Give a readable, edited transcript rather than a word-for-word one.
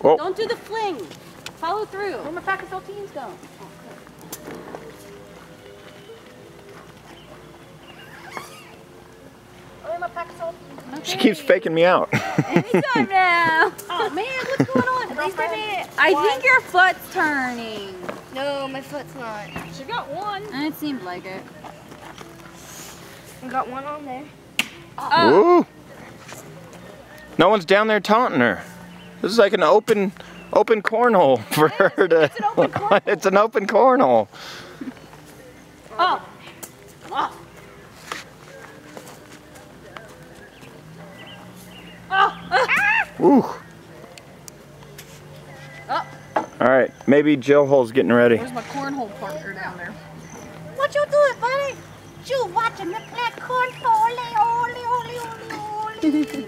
Whoa. Don't do the fling. Follow through. Where my pack of saltines go? Where my pack of saltines? Okay. She keeps faking me out. Anytime now. Oh man, what's going on? At least I made it. I One. think your foot's turning. No, my foot's not. She got one. It seemed like it. I got one on there. Oh. Woo. No one's down there taunting her. This is like an open cornhole for her to. It's an open cornhole. It's an open cornhole. Oh. Oh. Woo. Oh. All right, maybe Jill Hole's getting ready. Where's my cornhole partner down there? What you doing, buddy? You watching me play cornhole? Ole, ole, ole, ole, ole.